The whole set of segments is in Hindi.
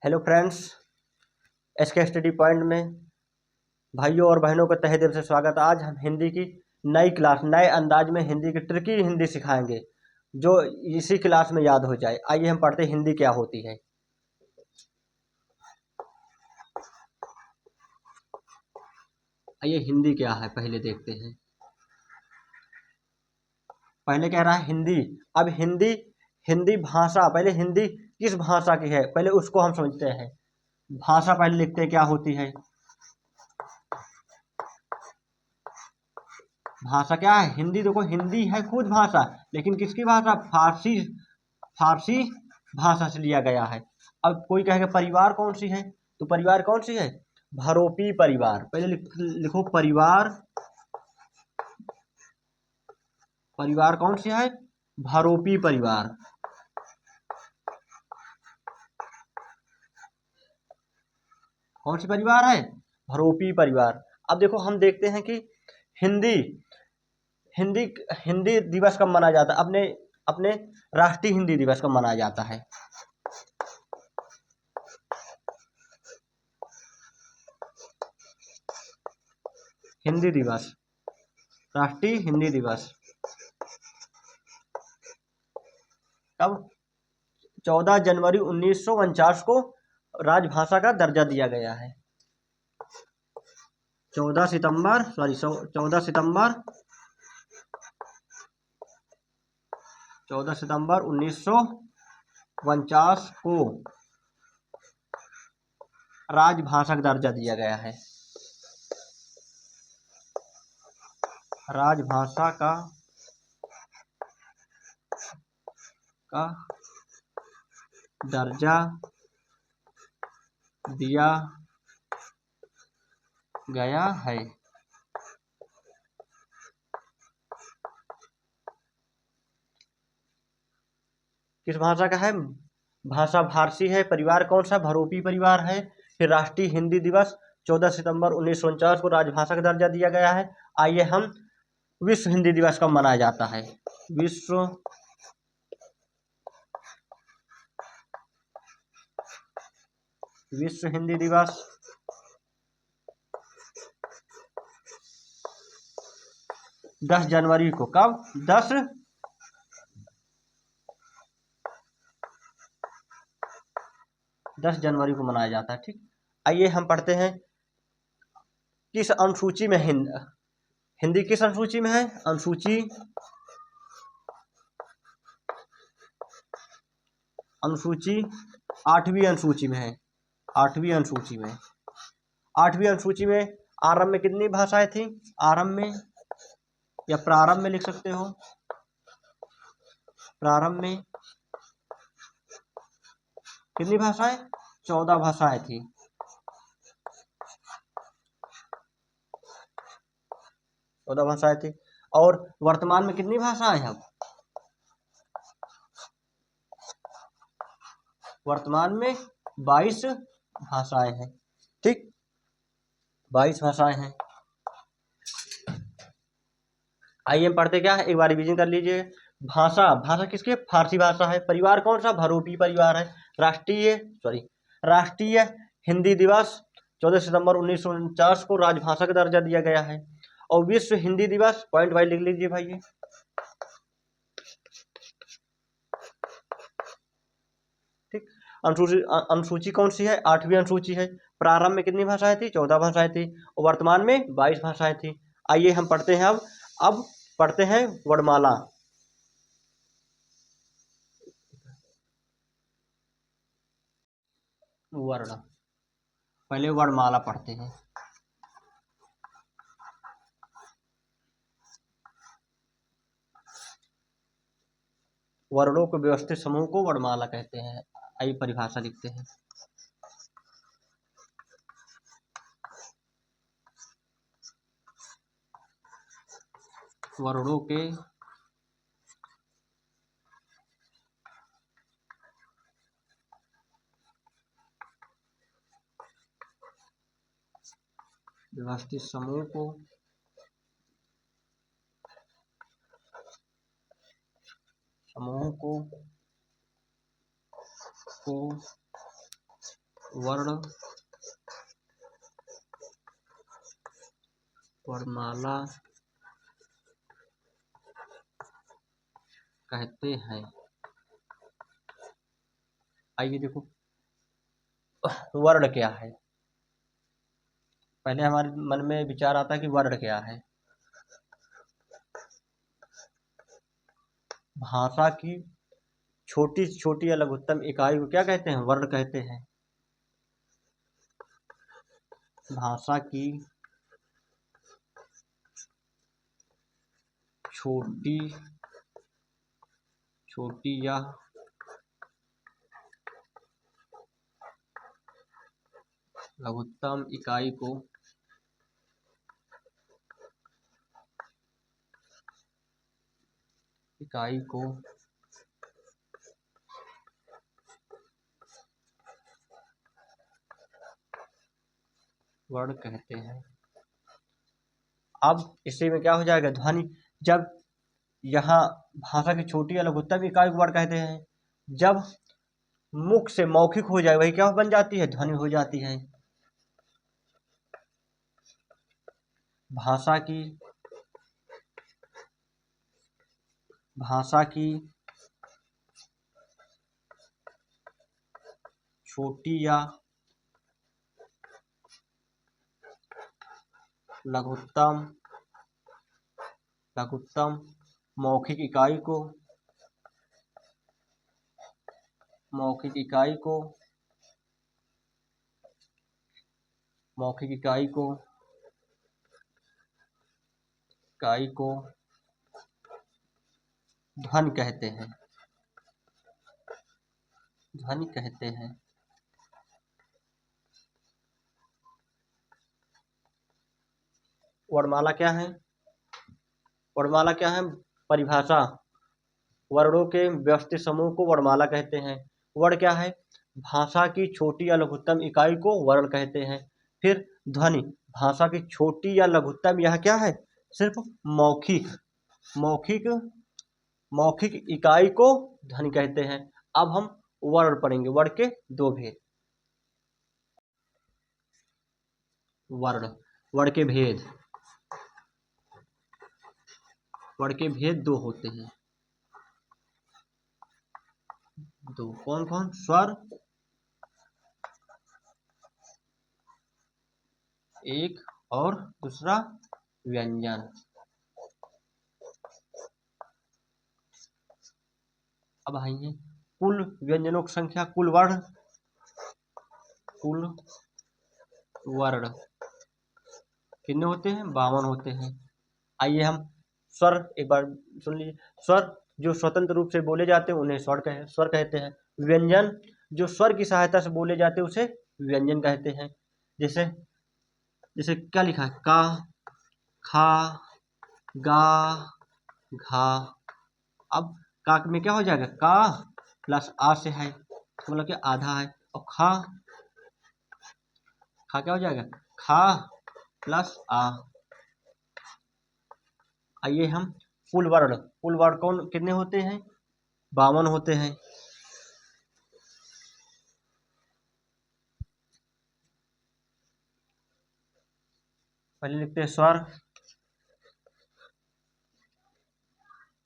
Hello friends, SK study point में भाइयों और बहनों का तहे दिल से स्वागत। आज हम हिंदी की नई क्लास नए अंदाज में हिंदी की ट्रिकी हिंदी सिखाएंगे जो इसी क्लास में याद हो जाए। आइए हम पढ़ते हिंदी क्या होती है। आइए हिंदी क्या है पहले देखते हैं। पहले कह रहा है हिंदी। अब हिंदी हिंदी भाषा, पहले हिंदी किस भाषा की है पहले उसको हम समझते हैं। भाषा पहले लिखते हैं क्या होती है। भाषा क्या है? हिंदी। देखो हिंदी है खुद भाषा, लेकिन किसकी भाषा? फारसी फारसी भाषा से लिया गया है। अब कोई कहेगा परिवार कौन सी है, तो परिवार कौन सी है? भरोपी परिवार। पहले लिखो परिवार। परिवार कौन सी है? भरोपी परिवार। कौन सी परिवार है? भरोपी परिवार। अब देखो हम देखते हैं कि हिंदी हिंदी हिंदी दिवस कब मनाया जाता है? अपने अपने राष्ट्रीय हिंदी दिवस कब मनाया जाता है? हिंदी दिवस, राष्ट्रीय हिंदी दिवस कब? 14 जनवरी 1949 को राजभाषा का दर्जा दिया गया है। 14 सितंबर 1949 को राजभाषा का दर्जा दिया गया है। राजभाषा का दर्जा दिया गया है। किस भाषा का है? भाषा फारसी है। परिवार कौन सा? भरोपी परिवार है। फिर राष्ट्रीय हिंदी दिवस 14 सितंबर 1949 को राजभाषा का दर्जा दिया गया है। आइए हम विश्व हिंदी दिवस कब मनाया जाता है? विश्व विश्व हिंदी दिवस 10 जनवरी को। कब? 10 जनवरी को मनाया जाता है। ठीक। आइए हम पढ़ते हैं किस अनुसूची में हिंदी किस अनुसूची में है? अनुसूची 8वीं अनुसूची में है। 8वीं अनुसूची में आरंभ में कितनी भाषाएं थी? आरंभ में या प्रारंभ में लिख सकते हो। प्रारंभ में कितनी भाषाएं? 14 भाषाएं थी। और वर्तमान में कितनी भाषाएं हैं? अब वर्तमान में 22 भाषाएं हैं। ठीक, 22 भाषाएं हैं। आइए हम पढ़ते क्या है, एक बार रिवीजन कर लीजिए। भाषा किसकी? फारसी भाषा है। परिवार कौन सा? भरोपी परिवार है। राष्ट्रीय हिंदी दिवस 14 सितंबर 1949 को राजभाषा का दर्जा दिया गया है। और विश्व हिंदी दिवस पॉइंट वाइज लिख लीजिए भाई। ठीक। अनुसूची कौन सी है? 8वीं अनुसूची है। प्रारंभ में कितनी भाषाएं थी? 14 भाषाएं थी। और वर्तमान में 22 भाषाएं थी। आइए हम पढ़ते हैं अब पढ़ते हैं वर्णमाला। वर्ण, पहले वर्णमाला पढ़ते हैं। वर्णों के व्यवस्थित समूह को वर्णमाला कहते हैं। आइए परिभाषा लिखते हैं। वर्णों के व्यवस्थित समूह को को वर्ण वर्णमाला कहते हैं। आइए देखो वर्ण क्या है। पहले हमारे मन में विचार आता है कि वर्ण क्या है। भाषा की छोटी से छोटी या लघुत्तम इकाई को क्या कहते हैं? वर्ण कहते हैं। भाषा की छोटी छोटी या लघुत्तम इकाई को वर्ण कहते हैं। अब इसी में क्या हो जाएगा? ध्वनि। जब यहाँ भाषा की छोटी या लघुत्तम इकाई को वर्ण कहते हैं, जब मुख से मौखिक हो जाए वही क्या बन जाती है? ध्वनि हो जाती है। भाषा की छोटी या लघुत्तम मौखिक इकाई को ध्वनि कहते हैं। वर्णमाला क्या है? परिभाषा। वर्णों के व्यवस्थित समूह को वर्णमाला कहते हैं। वर्ण क्या है? भाषा की छोटी या लघुत्तम इकाई को वर्ण कहते हैं। फिर ध्वनि। भाषा की छोटी या लघुत्तम यह क्या है? सिर्फ मौखिक इकाई को ध्वनि कहते हैं। अब हम वर्ण पढ़ेंगे। वर्ण के दो भेद। वर्ण के भेद दो होते हैं। दो कौन कौन? स्वर एक और दूसरा व्यंजन। अब आइए कुल व्यंजनों की संख्या। कुल वर्ण कितने होते हैं? 52 होते हैं। आइए हम स्वर एक बार सुन लीजिए। स्वर जो स्वतंत्र रूप से बोले जाते हैं उन्हें स्वर कहते हैं। व्यंजन जो स्वर की सहायता से बोले जाते हैं उसे व्यंजन कहते हैं। जैसे क्या लिखा है? का, खा, गा, घा। अब का में क्या हो जाएगा? का प्लस आ से है, मतलब कि आधा है। और खा क्या हो जाएगा? खा प्लस आ। आइए हम कुल वर्ण कौन कितने होते हैं? 52 होते हैं। पहले लिखते हैं स्वर,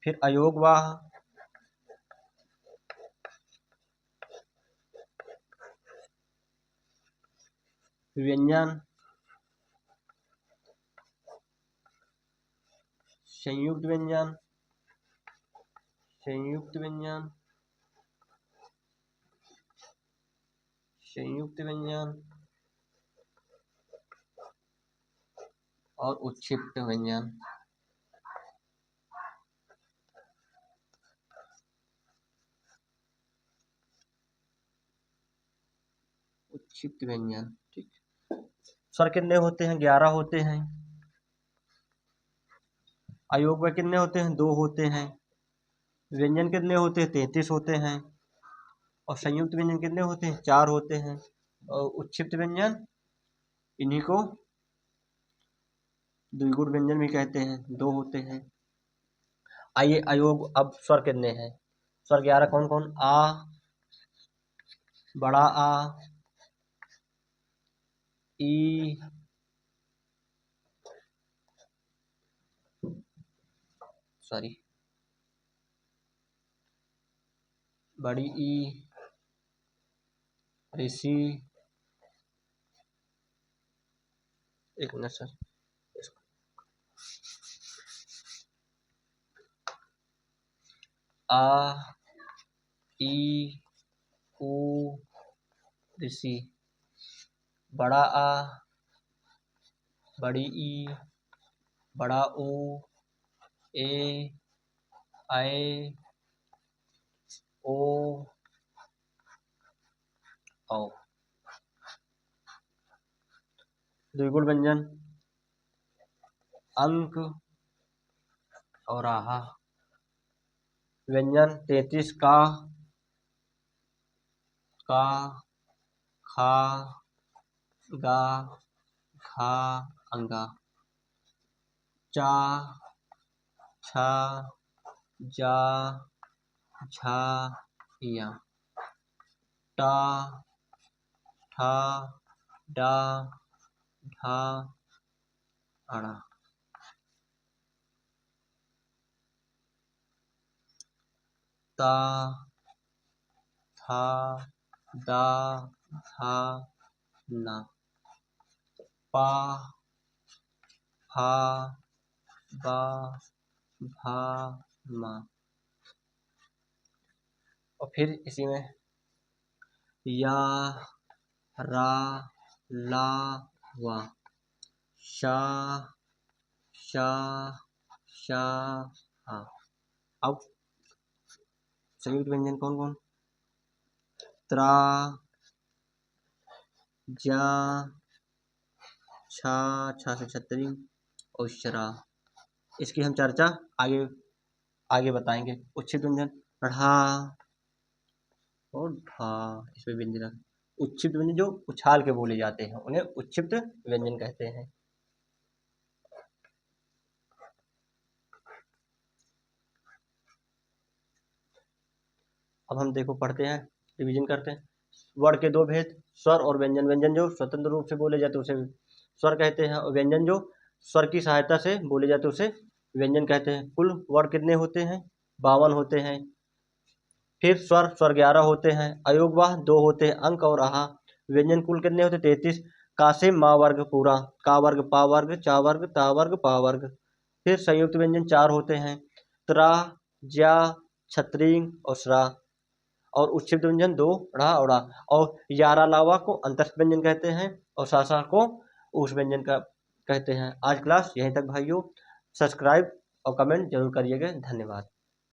फिर अयोगवाह, व्यंजन, संयुक्त व्यंजन और उत्क्षिप्त व्यंजन। ठीक। स्वर कितने होते हैं? 11 होते हैं। अयोग में कितने होते हैं? 2 होते हैं। व्यंजन कितने होते हैं? 33 होते हैं। और संयुक्त व्यंजन कितने होते हैं? 4 होते हैं। और उत्क्षिप्त व्यंजन इन्हीं को द्विगुण व्यंजन भी कहते हैं, 2 होते हैं। आइए अयोग। अब स्वर कितने हैं? स्वर 11 कौन कौन? आ, बड़ा आ, ई, सॉरी, बड़ी ई, ऋषि, एक मिनट सर, आ, ई, उ, ऋषि, बड़ा आ, बड़ी ई, बड़ा ऊ, ए, ऐ, ओ, औ। द्विगुण व्यंजन अंक और आहा। व्यंजन 33 का, खा, गा, घा, अंगा। चा, छा, जा, झा, या। टा, ठा, डा, ढा, अड़ा। ता, था, दा, था, ना। पा, फा, बा, भा, मा। और फिर इसी में या, रा, ला, वा। शा, शा, शा, हा। अब संयुक्त व्यंजन कौन कौन? त्रा, जा, छा, छा से छतरी, और शरा। इसकी हम चर्चा आगे बताएंगे। उच्छिष्ट व्यंजन ढ़ा और ढा, इसमें व्यंजन रख। उच्छिष्ट व्यंजन जो उछाल के बोले जाते हैं उन्हें उच्छिष्ट व्यंजन कहते हैं। अब हम देखो पढ़ते हैं, रिवीजन करते हैं। वर्ण के दो भेद, स्वर और व्यंजन। व्यंजन जो स्वतंत्र रूप से बोले जाते उसे स्वर कहते हैं, और व्यंजन जो स्वर की सहायता से बोले जाते उसे व्यंजन कहते हैं। कुल वर्ण कितने होते हैं? 52 होते हैं। फिर स्वर 11 होते हैं। अयोगवाह 2 होते हैं, अंक और आहा। व्यंजन कुल कितने होते? 33। का से मा वर्ग पूरा, का वर्ग, पा वर्ग, चा वर्ग, ता वर्ग, पा वर्ग। फिर संयुक्त व्यंजन 4 होते हैं, त्रा, ज्या, छत्री और श्रा। और उच्छिष्ट व्यंजन 2 ढ़ा और ड़ा। और यारा लावा को अंतस्थ व्यंजन कहते हैं, और सासा को उस व्यंजन का कहते हैं। आज क्लास यहीं तक भाइयों। सब्सक्राइब और कमेंट जरूर करिएगा। धन्यवाद।